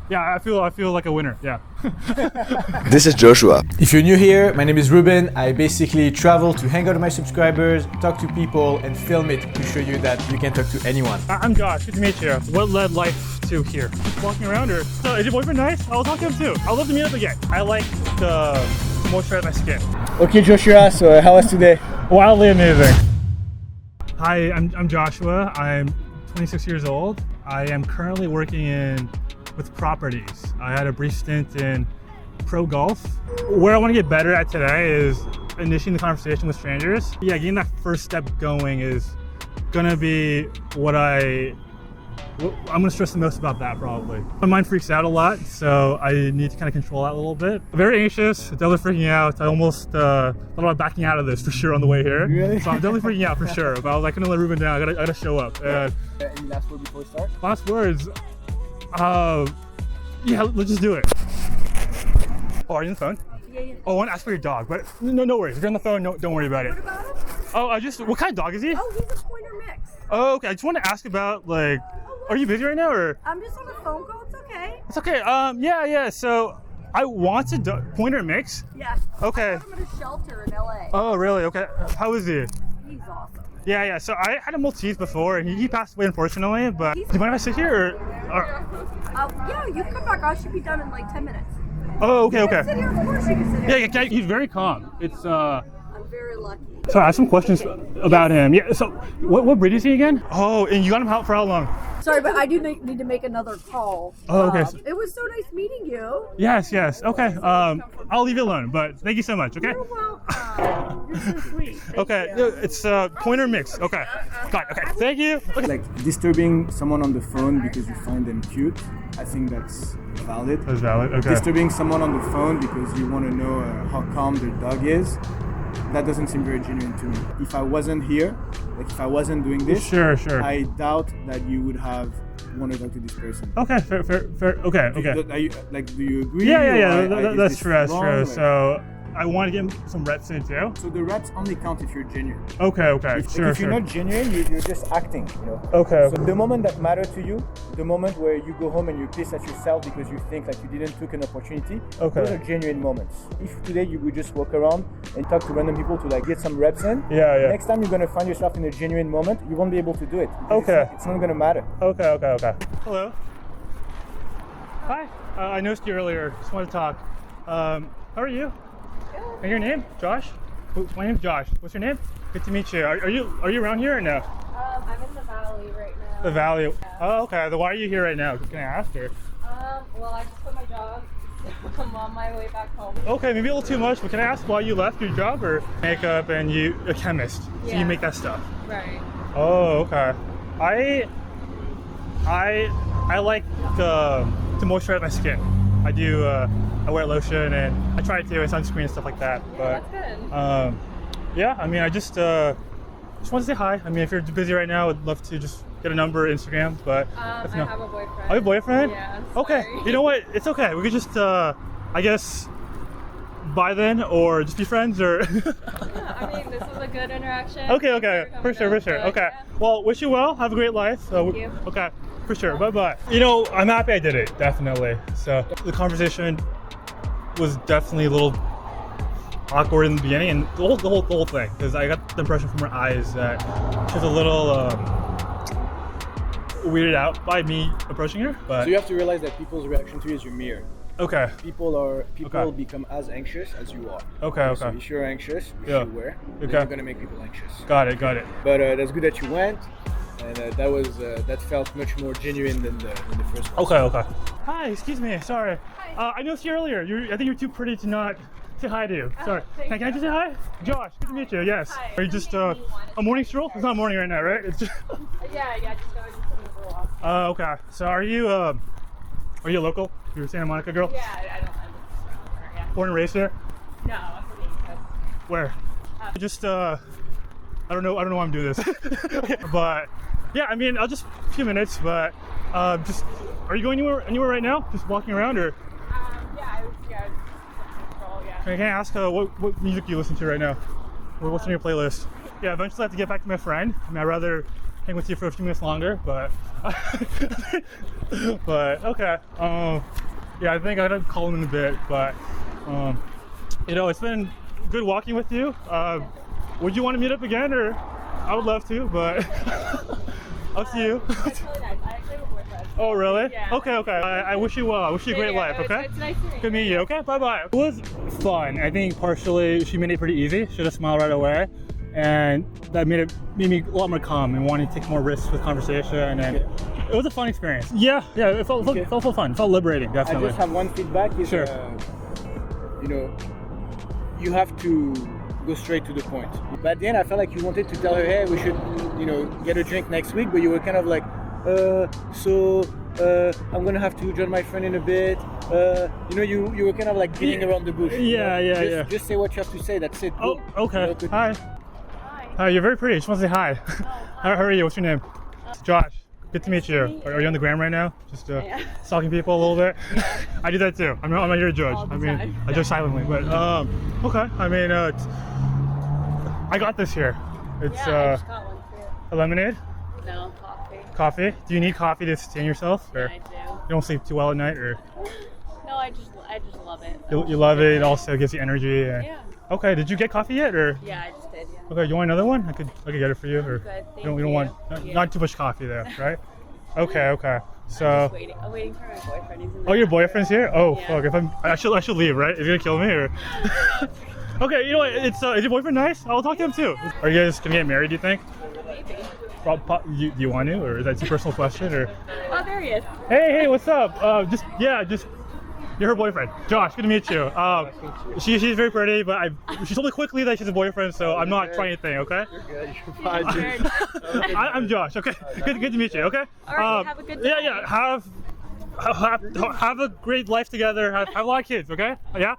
Yeah, I feel like a winner. Yeah. This is Joshua. If you're new here, my name is Ruben. I basically travel to hang out with my subscribers, talk to people, and film it to show you that you can talk to anyone. I'm Josh. Good to meet you. What led life to here? Just walking around, or so is your boyfriend nice? I'll talk to him too. I'd love to meet up again. I like to moisturize my skin. Okay, Joshua. So how was today? Wildly amazing. Hi, I'm Joshua. I'm 26 years old. I am currently working with properties. I had a brief stint in pro golf. Where I want to get better at today is initiating the conversation with strangers. Yeah, getting that first step going is gonna be what I'm gonna stress the most about that probably. My mind freaks out a lot, so I need to kind of control that a little bit. Very anxious, definitely freaking out. I almost thought about backing out of this for sure on the way here. Really? So I'm definitely freaking out for sure. But I was like, gonna let Ruben down. I gotta show up. Any last word before we start? Last words. Yeah, let's just do it. Oh, are you on the phone? Yeah. Oh, I want to ask for your dog, but no worries. If you're on the phone, don't worry about it. What about him? Oh, what kind of dog is he? Oh, he's a pointer mix. Oh, okay. I just want to ask about, like, are you busy right now, or? I'm just on a phone call. It's okay. It's okay. Yeah. So I want a pointer mix. Yeah. Okay. I got him at a shelter in LA. Oh, really? Okay. How is he? He's awesome. Yeah. So I had a Maltese before, and he passed away unfortunately. But do you mind if I sit here, or? Yeah, you come back. I should be done in like 10 minutes. Oh, okay. You can sit here. Of course you can sit here. Yeah. He's very calm. It's I'm very lucky. So I have some questions about him. Yeah. So what breed is he again? Oh, and you got him out for how long? Sorry, but I do need to make another call. Oh, okay. It was so nice meeting you. Yes. Okay. I'll leave you alone, but thank you so much. Okay. You're welcome. You're so sweet. Thank Okay. you. It's pointer mix. Okay. Got it. Okay. Thank you. Okay. Like disturbing someone on the phone because you find them cute, I think that's valid. That's valid. Okay. Disturbing someone on the phone because you want to know how calm their dog is, that doesn't seem very genuine to me. If I wasn't here, like if I wasn't doing this, Sure. I doubt that you would have wanted to talk to this person. Okay. Fair. Okay. Do you agree? Yeah. Or is That's this true. That's wrong? true. Like- So I want to get some reps in too. So the reps only count if you're genuine. Okay. If Sure. you're not genuine, you're just acting, you know. Okay. So the moment that matters to you, the moment where you go home and you piss at yourself because you think like you didn't took an opportunity, Okay. those are genuine moments. If today you would just walk around and talk to random people to like get some reps in, Yeah. next time you're gonna find yourself in a genuine moment, you won't be able to do it. because Okay. It's not gonna matter. Okay. Hello. Hi. I noticed you earlier. Just wanted to talk. How are you? Good. And your name? Josh? My name's Josh. What's your name? Good to meet you. Are you around here or no? I'm in the valley right now. The Valley. Yeah. Oh, okay. Then why are you here right now? Can I ask her? Well, I just put my job. I'm on my way back home. Okay, maybe a little too much, but can I ask why you left your job or makeup and you a chemist? So Yeah. you make that stuff. Right. Oh, okay. I like to moisturize my skin. I do. I wear lotion and I try to sunscreen and stuff like that. Yeah, But that's good. yeah, I mean, I just want to say hi. I mean, if you're busy right now, I'd love to just get a number, Instagram. But if I not, have a boyfriend. oh, you have a boyfriend? Yeah. Okay. sorry. You know what? It's okay. We could just, I guess, bye then, or just be friends, or. Yeah, I mean, this was a good interaction. Okay. For Thanks sure. coming up, Okay. yeah. Well, wish you well. Have a great life. Thank you. Okay. For sure. Bye. You know, I'm happy I did it. Definitely. So the conversation was definitely a little awkward in the beginning, and the whole thing, because I got the impression from her eyes that she was a little weirded out by me approaching her. But So you have to realize that people's reaction to you is your mirror. okay. People Okay. become as anxious as you are. Okay. So if you're anxious, which Yeah. you were, then Okay. you're gonna make people anxious. Got it. But that's good that you went, and that felt much more genuine than the first one. Okay. Hi. Excuse me. Sorry. Hi. I noticed you earlier. I think you're too pretty to not say hi to you. Sorry. thank Can I just say hi? Josh. Good to meet you. Yes. Hi. Are you just a morning stroll? It's not morning right now, right? It's just. Yeah, just go just a little off. Okay. So are you local? You're a Santa Monica girl? Yeah, I don't know. Yeah. Born and raised there? No, I'm from the East Coast. Where? Just I don't know why I'm doing this. But yeah, I mean, I'll just a few minutes, but just are you going anywhere right now? Just walking around, or I was control, yeah. can I ask what music do you listen to right now? Or what's on your playlist? Yeah, eventually I have to get back to my friend. I mean, I'd rather hang with you for a few minutes longer, but but okay. Yeah, I think I gotta call him in a bit, but you know, it's been good walking with you. Would you want to meet up again, or I would love to, but up to you. That's really nice. I actually have a boyfriend. Oh, really? Yeah. Okay. I wish you well. I wish you a great Yeah, life. Okay. It's nice to meet you. Good meeting you. Okay. Bye bye. It was fun. I think partially she made it pretty easy. She just smiled right away, and that made me a lot more calm and wanting to take more risks with conversation. And it was a fun experience. Yeah. It felt fun. It felt liberating. I Definitely. just have one feedback. Is, Sure. You know, you have to go straight to the point. But at the end, I felt like you wanted to tell her, hey, we should, you know, get a drink next week. But you were kind of like, I'm gonna have to join my friend in a bit. You know, you were kind of like beating around the bush. Yeah. Just say what you have to say. That's it. Oh, Boom. okay. You know, good- Hi. Hi. You're very pretty. Just want to say hi. How are you? What's your name? Josh. Good to meet you. Are you on the gram right now? Just stalking people a little bit? I do that too. I'm not here to judge. All the I mean, time. I judge silently. But okay. I mean, I got this here. It's Yeah, I just got one too. a lemonade. No, coffee. Coffee. Do you need coffee to sustain yourself, or I do. you don't sleep too well at night, or No, I just love it. you love it? It also gives you energy. And... Yeah. Okay. Did you get coffee yet, or? Yeah, I just did. Yeah. Okay. You want another one? I could get it for you, or good, you don't thank want you. not too much coffee there, right? Okay. So. I'm waiting for my boyfriend. He's in the Oh, your bathroom. boyfriend's here? Oh, Yeah. fuck. I should leave, right? Is he gonna kill me, or? Okay, you know what? Is your boyfriend nice? I'll talk to him too. Are you guys gonna get married? Do you think? Maybe. Do you want to, or is that too personal question? Or Oh, there he is. hey, what's up? You're her boyfriend, Josh. Good to meet you. She's very pretty, but she told me quickly that she's a boyfriend, so I'm not trying anything. Okay? I'm Josh. Okay. Good to meet you. Okay. All right, have a good Yeah. time. Have a great life together. Have a lot of kids. Okay. Yeah.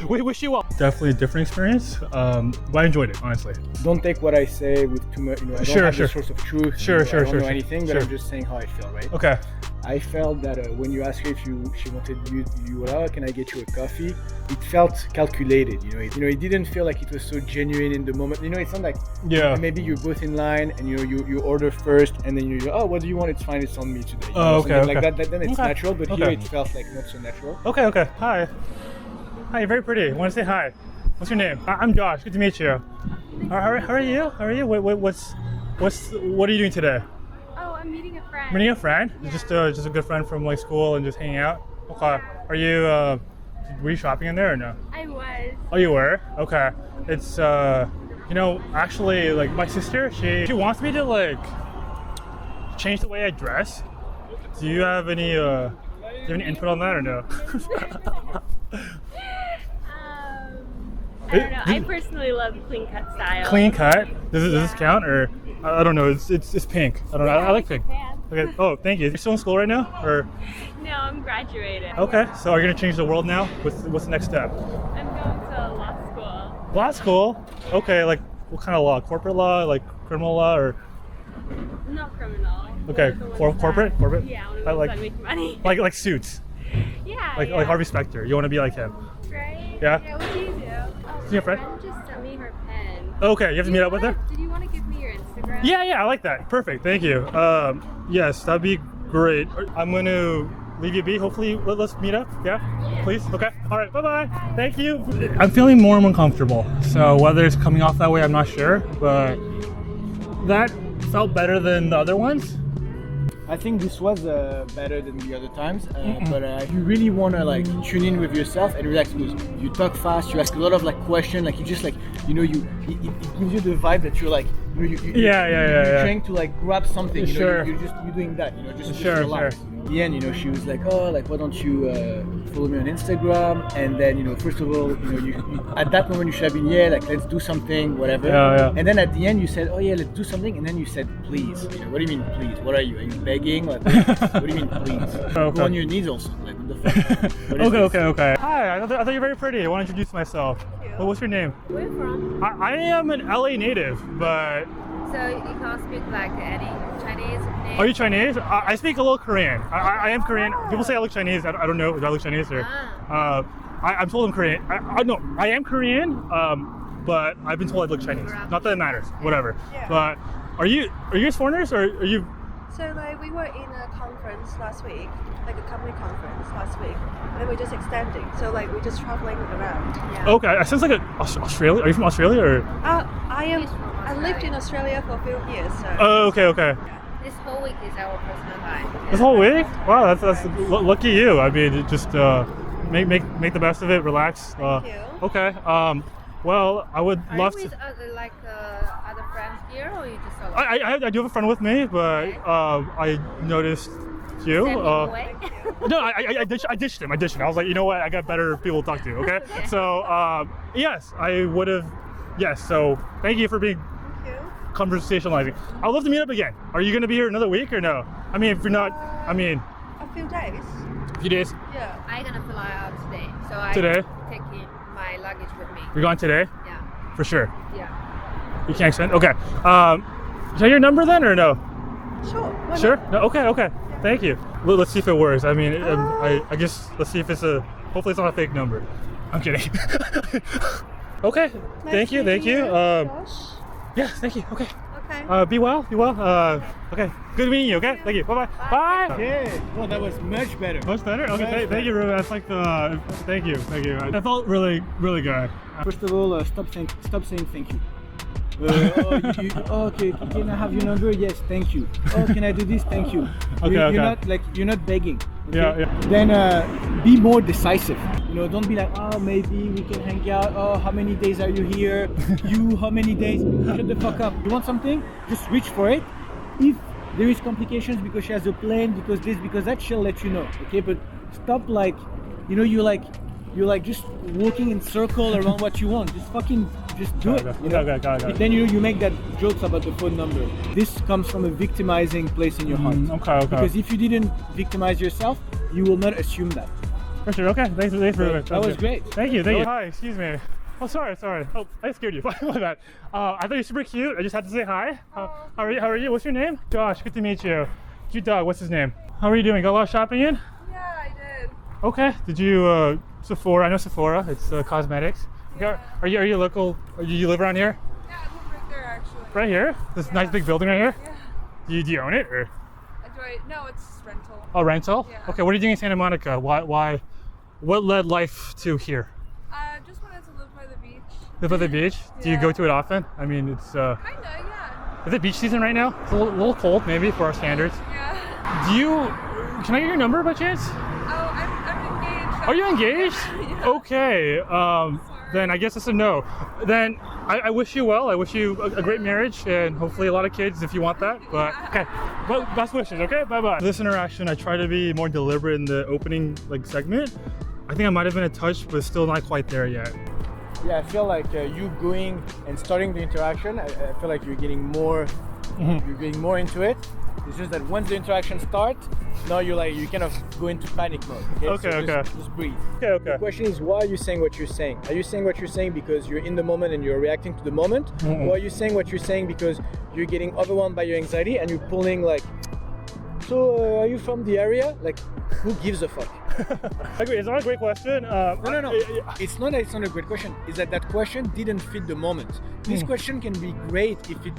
We wish you well. Definitely a different experience, but I enjoyed it, honestly. Don't take what I say with too much. You know, I don't Sure, have sure. the source of truth. Sure, you know, I don't know sure. anything, but Sure. I'm just saying how I feel, right? Okay. I felt that when you asked her if she wanted you out, can I get you a coffee? It felt calculated, you know. It didn't feel like it was so genuine in the moment. You know, it's not like Yeah. maybe you're both in line and you order first and then you go, oh, what do you want? It's fine, it's on me today. You know, Okay, something okay. Like that. Then it's Okay. natural, but Okay. here it felt like not so natural. Okay. Hi. You're very pretty. Want to say hi? What's your name? I'm Josh. Good to meet you. How are you? What are you doing today? Oh, I'm meeting a friend. Meeting a friend? Just a good friend from like school and just hanging out. Okay. Are you were you shopping in there or no? I was. Oh, you were? Okay. It's you know, actually, like my sister, she wants me to like change the way I dress. Do you have any input on that or no? I don't know. I personally love clean cut style. Clean cut? Does this count, or I don't know? It's pink. I don't know. I like pink. Fan. Okay. Oh, thank you. You're still in school right now, or? No, I'm graduating. Okay. So are you gonna change the world now? What's the next step? I'm going to law school. Law school. Okay. Like what kind of law? Corporate law, like criminal law, or? Not criminal. Okay. One of the Corporate. ones that- Yeah, one of I those like- that make money. Like suits. Yeah. Like Harvey Specter. You want to be like him? Right? Yeah? Yeah, what do you do? Oh, your friend? just sent me her pen. Okay. You have to meet up with her. Did you want to give me your Instagram? Yeah, I like that. Perfect. Thank you. Yes, that'd be great. I'm going to leave you be. Hopefully, let's meet up. Yeah? Please? Okay. All right. Bye-bye. Thank you. I'm feeling more and more comfortable. So whether it's coming off that way, I'm not sure. But that felt better than the other ones. I think this was better than the other times, but you really want to like tune in with yourself and relax because you talk fast, you ask a lot of like questions, like you just like, you know, it gives you the vibe that you're like, you know, you're trying to like grab something, you know, Sure. you're doing that, you know, just Sure, relax. sure. You know? In the end, you know, she was like, oh, like why don't you follow me on Instagram? And then, you know, first of all, you know, you at that moment you should have been, yeah, like let's do something, whatever. Yeah. And then at the end you said, oh yeah, let's do something, and then you said, please. You know, what do you mean, please? What are you? Are you begging? Like, what do you mean, please? Okay. Go on your knees also. Like, what the fuck? What is this? Okay. Hi, I thought you were very pretty. I want to introduce myself. Well, what's your name? Where from? I am an LA native, but So you can't speak like any Chinese name? are you Chinese? I speak a little Korean. I am Korean. People say I look Chinese. I don't know. Do I look Chinese or? I'm told I'm Korean. I am Korean, but I've been told I look Chinese. Not that it matters. Whatever. But Are you guys foreigners or are you? So like we were in a conference last week, like a company conference last week, and then we're just extending. So like we're just traveling around. Yeah. Okay, it sounds like Australia. Are you from Australia or? I lived in Australia for a few years. So. Oh, okay. This whole week is our personal time. This whole week? Wow, that's lucky you. I mean, just make the best of it. Relax. Thank you. Okay. Well, I would Are love you with to. other friends here, or you just alone? I do have a friend with me, but I noticed you. Send him away? No, I ditched him. I was like, you know what? I got better people to talk to. Okay. So yes, I would have. Yes. So thank you for being Thank you. conversationalizing. I'd love to meet up again. Are you gonna be here another week or no? I mean, if you're not, I mean, A few days. a few days. Yeah. I'm gonna fly out today, so I Today? take my luggage with me. You're going today Yeah, for sure. yeah. You can't extend. Okay. Is that your number then or no? Sure. Why Sure. not? No. Okay. Thank you. Let's see if it works. I mean, I guess let's see if it's a. Hopefully, it's not a fake number. I'm kidding. Okay. Nice Thank you. meeting you, Josh. Yeah. Thank you. Okay. Okay. Be well. Okay. Good meeting you. Okay. Thank you. Bye. Bye. Okay. Well, that was much better. Much better. Okay. Much Thank you, Ruben. That's like the. Thank you. I felt really good. First of all, stop saying thank you. Okay, can I have your number? Yes, thank you. Oh, can I do this? Thank you. Okay. You're not begging. Okay? Yeah. Then be more decisive. Don't be like, oh, maybe we can hang out. Oh, how many days are you here? How many days? Shut the fuck up. You want something? Just reach for it. If there is complications because she has a plane, because this, because that, she'll let you know. Okay, but stop you're like just walking in circle around what you want. Just do it. Got it. Then you make that jokes about the phone number. This comes from a victimizing place in your heart. Okay. Because if you didn't victimize yourself, you will not assume that. For sure. Okay. Thanks, Ruben. That was great. Thank you. Hi. Excuse me. Oh, sorry. Oh, I scared you. My bad. I thought you were super cute. I just had to say hi. How are you? What's your name? Josh. Good to meet you. Cute dog. What's his name? How are you doing? Got a lot of shopping in? Yeah, I did. Okay. Did you Sephora? I know Sephora. It's cosmetics. Yeah. Are you local? You live around here? Yeah, I live right there actually. Right here? This nice big building right here? Yeah. Do you own it or? No, it's rental. Oh, rental? Yeah. Okay. What are you doing in Santa Monica? Why? What led life to here? I just wanted to live by the beach. Live by the beach? Do you Yeah. go to it often? I mean, it's Kinda, yeah. is it beach season right now? It's a little cold maybe for our standards. Yeah. Can I get your number by chance? Oh, I'm engaged. Are you engaged? Yeah. Okay. Then I guess it's a no. Then I wish you well. I wish you a great marriage and hopefully a lot of kids if you want that. But okay. But best wishes. Okay. Bye. This interaction, I try to be more deliberate in the opening segment. I think I might have been a touch, but still not quite there yet. Yeah, I feel like you going and starting the interaction. I feel like you're getting more. You're getting more into it. It's just that once the interaction starts, now you kind of go into panic mode. Okay. Just breathe. Okay. The question is, why are you saying what you're saying? Are you saying what you're saying because you're in the moment and you're reacting to the moment, or are you saying what you're saying because you're getting overwhelmed by your anxiety and you're pulling so are you from the area? Who gives a fuck? I agree. It's not a great question. No. It's not that it's not a great question. It's that question didn't fit the moment. This question can be great if it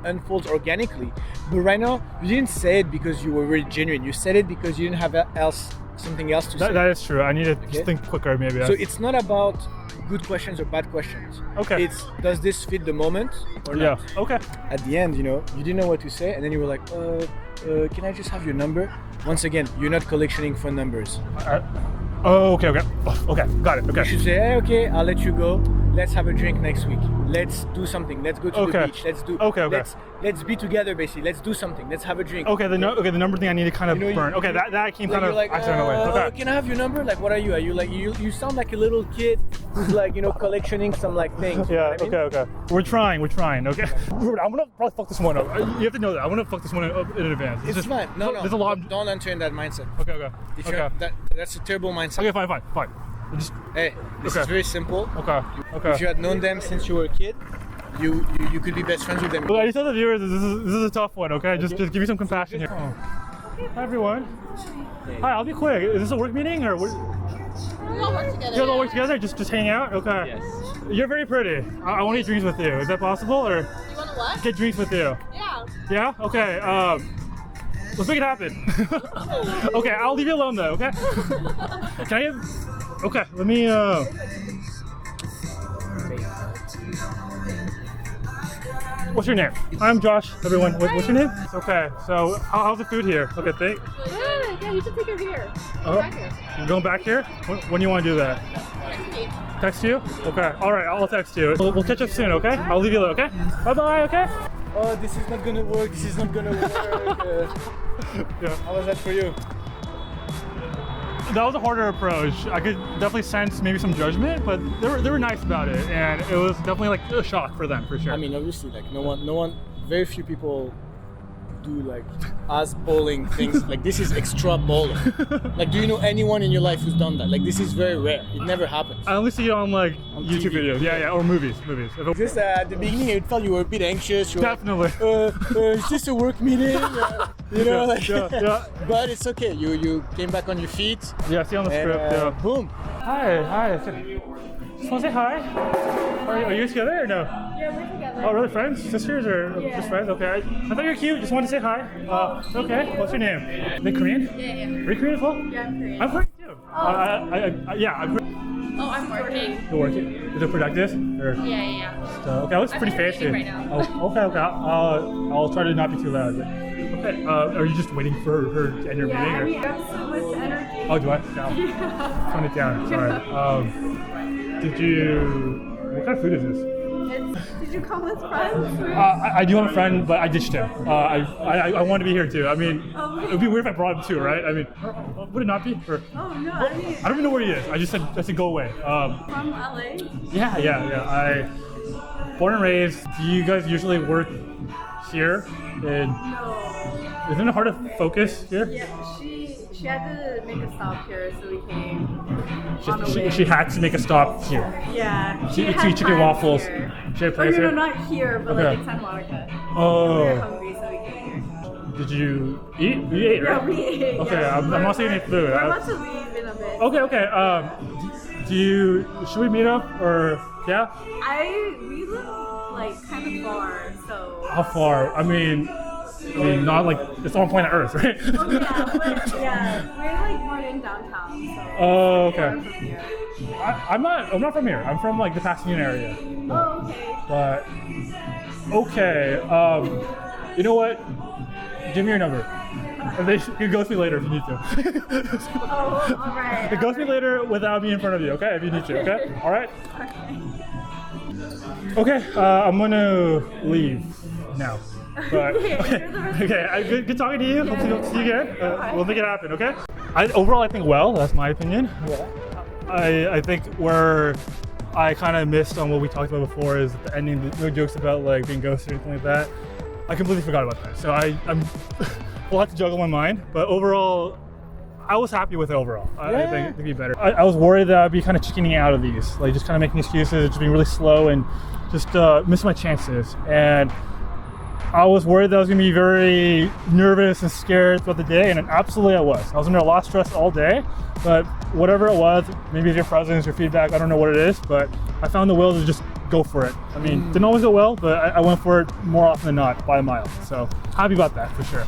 unfolds organically. But right now, you didn't say it because you were really genuine. You said it because you didn't have something else to say. That is true. I need to just think quicker maybe. So it's not about good questions or bad questions. Okay. It's does this fit the moment or not? Yeah. Okay. At the end, you didn't know what to say, and then you were like, can I just have your number? Once again, you're not collectioning phone numbers. Oh, okay. Okay. Got it. You Okay. should say, hey, okay, I'll let you go. Let's have a drink next week. Let's do something. Let's go to the beach. Okay. Let's be together, basically. Let's do something. Let's have a drink. Okay. The number thing I need to kind of burn. Okay. That came kind of accidentally. Okay. Can I have your number? What are you? Are you you sound like a little kid who's collectioning some things. You know Yeah. what I mean? Okay. We're trying. Okay. I'm gonna probably fuck this one up. You have to know that. I'm gonna fuck this one up in advance. It's fine. No. There's a lot. Don't enter in that mindset. Okay. If Okay. you're, that's a terrible mindset. Okay. Fine. Just Hey, this Okay. is very simple. okay. If you had known them since you were a kid, you could be best friends with them. Well, I just tell the viewers this is a tough one. Okay. Just give me some compassion here. Hi everyone. Hi. I'll be quick. Is this a work meeting or what? We all work together. You guys all work together? Just hang out? Okay. Yes. You're very pretty. I want to eat drinks with you. Is that possible or? You want what? Get drinks with you. Yeah. Yeah? Okay. Let's make it happen. Okay, I'll leave you alone though, okay? Can I have... Okay, let me, What's your name? I'm Josh, everyone. What's your name? Okay, so how's the food here? Okay, thank... Good. Yeah, you should take her here. Oh, Back here. you're going back here? When do you want to do that? Next week. Text you? Okay, alright, I'll text you. We'll catch up soon, okay? I'll leave you alone, okay? Bye-bye, okay? Oh, this is not gonna work. This is not gonna work. Yeah. How was that for you? That was a harder approach. I could definitely sense maybe some judgment, but they were nice about it, and it was definitely like a shock for them, for sure. I mean, obviously, like no one, very few people do like as bowling things. Like this is extra bowling. Like, do you know anyone in your life who's done that? Like this is very rare. It never happens. I only see it on like YouTube TV. videos. Yeah, or movies. If it- Just at the beginning, I felt you were a bit anxious. You were Definitely. like, is this a work meeting? You know, like. yeah. But it's okay. You came back on your feet. Yeah, see on the And, script. Yeah. boom. Hi. Just want to say hi. Are you together or no? Yeah, we're together. Oh, really? Friends? Sisters or Yeah. just friends? Okay. I thought you were cute. Just wanted to say hi. Okay. What's your name? Are they Korean? Yeah. Are you Korean as well? Yeah, I'm Korean. I'm Korean too. Yeah, I'm Korean. Oh, I'm working. You're working? Is it productive? Or? Yeah. Okay, it looks I'm pretty in a fancy. meeting right now. Oh, okay. I'll try to not be too loud. But, okay. Are you just waiting for her to end your meeting? Or? you have so much energy. Oh, do I? Down. Tone it down. Sorry. What kind of food is this? Did you come with friends? I do have a friend, but I ditched him. I want to be here too. I mean, it would be weird if I brought him too, right? I mean, would it not be? Or, Oh no, I mean, I don't even know where he is. I said go away. from LA. Yeah. I born and raised. Do you guys usually work here? And No. isn't it hard to focus here? Yeah, she had to make a stop here, so we came on a She whim. had to make a stop here. Yeah. She had eat chicken plans waffles. here. She had Oh, plans no, here? not here, but Okay. like in Santa Monica. We were Oh. hungry, so we came here. Did you eat? You ate, right? Yeah, we ate. Okay, yeah. I'm not saying any food. We're about to leave in a bit. Okay. Should we meet up or yeah? We live like kind of far, so. How far? I mean, not like it's on planet Earth, right? Oh yeah, but yeah, we're like more in downtown, so. Oh, it's far okay. from here. I'm not from here. I'm from like the Pasadena area. Oh, okay. But okay, you know what? Give me your number. You ghost me later if you need to. Oh, all right. Ghost me later without me in front of you, okay? If you need to, okay? All right. Okay, I'm gonna leave now. But okay. Good talking to you. Hope to see you again. We'll make it happen. Okay. Overall, I think well. That's my opinion. I think where I kind of missed on what we talked about before is the ending. No jokes about like being ghosted or anything like that. I completely forgot about that. So I'm we'll have to juggle my mind. But overall, I was happy with it overall. I think it'd be better. I was worried that I'd be kind of chickening out of these, like just kind of making excuses, just being really slow and just miss my chances. And I was worried that I was gonna be very nervous and scared throughout the day, and absolutely I was. I was under a lot of stress all day, but whatever it was, maybe it's your presence, your feedback, I don't know what it is, but I found the will to just go for it. I mean, didn't always go well, but I went for it more often than not by a mile. So happy about that for sure.